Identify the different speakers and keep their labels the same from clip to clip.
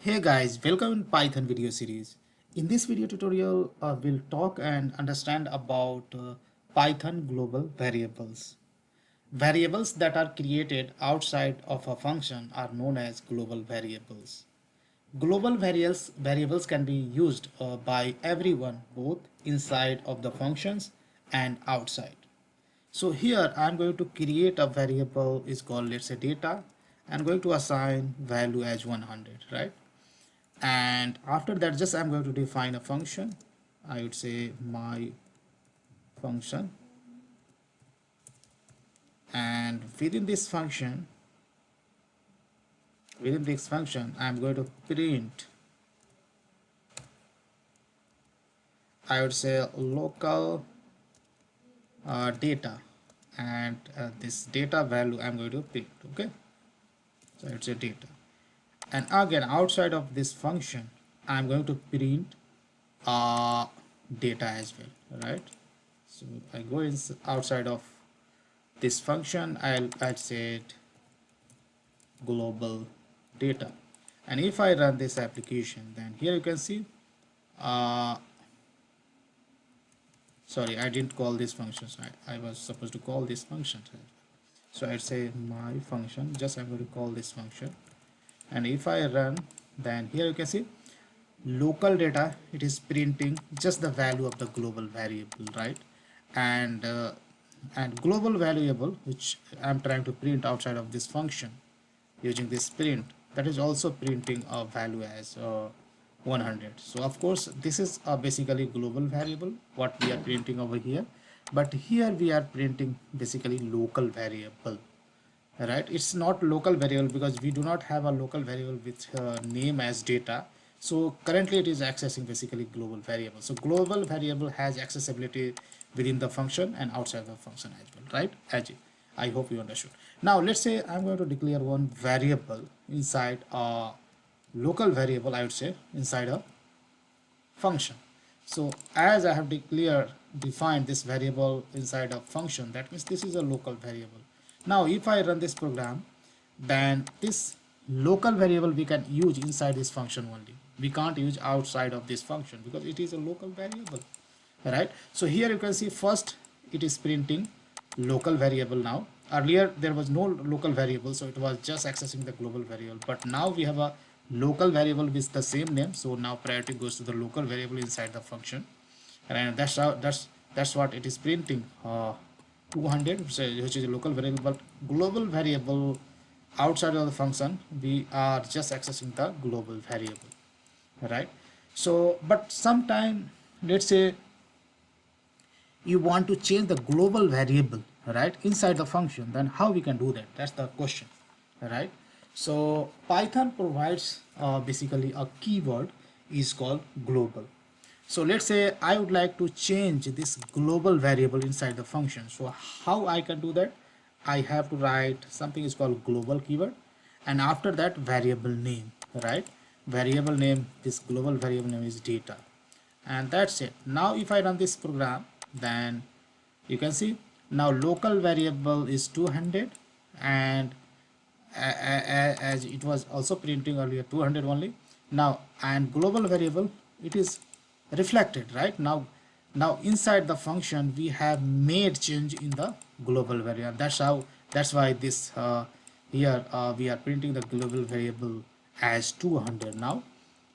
Speaker 1: Hey guys, welcome in Python video series. In this video tutorial, we'll talk and understand about Python global variables. Variables that are created outside of a function are known as global variables. Global variables can be used by everyone both inside of the functions and outside. So here I'm going to create a variable is called, let's say, data. I'm going to assign value as 100, right? And after that, just I'm going to define a function. I would say my function, and within this function I'm going to print, I would say, local data, and this data value I'm going to print. Okay, so it's a data, and again outside of this function I'm going to print uh, data as well, right? So I go in outside of this function, I'd say it global data, and if I run this application, then here you can see uh, sorry, I didn't call this function, so I was supposed to call this function. So I'd say my function, just I'm going to call this function, and if I run, then here you can see local data, it is printing just the value of the global variable, right? and global variable which I'm trying to print outside of this function using this print, that is also printing a value as 100. So of course this is basically global variable what we are printing over here, but here we are printing basically local variable, right? It's not local variable because we do not have a local variable with name as data. So currently it is accessing basically global variable. So global variable has accessibility within the function and outside the function as well, right? I hope you understood. Now let's say I'm going to declare one variable inside a local variable, I would say, inside a function. So as I have defined this variable inside a function, that means this is a local variable. Now if I run this program, then this local variable we can use inside this function only. We can't use outside of this function because it is a local variable, right? So here you can see first it is printing local variable. Now earlier there was no local variable, so it was just accessing the global variable, but now we have a local variable with the same name, so now priority goes to the local variable inside the function, and that's what it is printing 200, which is a local variable. But global variable outside of the function, we are just accessing the global variable, right? So but sometime, let's say you want to change the global variable, right, inside the function, then how we can do that? That's the question, right? So Python provides basically a keyword is called global. So let's say I would like to change this global variable inside the function. So how I can do that? I have to write something is called global keyword, and after that variable name, right? Variable name, this global variable name is data, and that's it. Now if I run this program, then you can see now local variable is 200, and as it was also printing earlier 200 only now, and global variable, it is reflected right now. Now inside the function we have made change in the global variable. That's why this here we are printing the global variable as 200 now,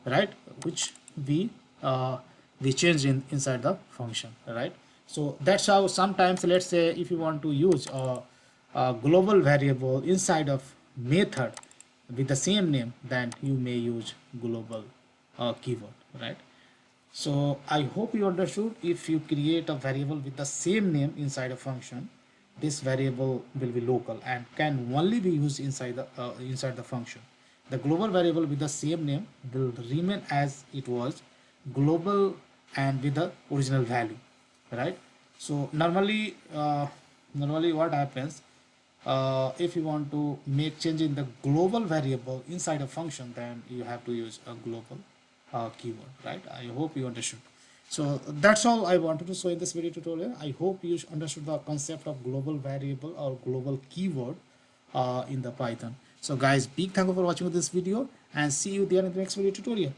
Speaker 1: right? Which uh, we change inside the function, right? So that's how sometimes, let's say if you want to use a global variable inside of method with the same name, then you may use global keyword, right? So I hope you understood. If you create a variable with the same name inside a function, this variable will be local and can only be used inside the function. The global variable with the same name will remain as it was, global and with the original value, right? So normally what happens, if you want to make change in the global variable inside a function, then you have to use a global keyword, right? I hope you understood. So that's all I wanted to show in this video tutorial. I hope you understood the concept of global variable or global keyword in the Python. So guys, big thank you for watching this video and see you there in the next video tutorial.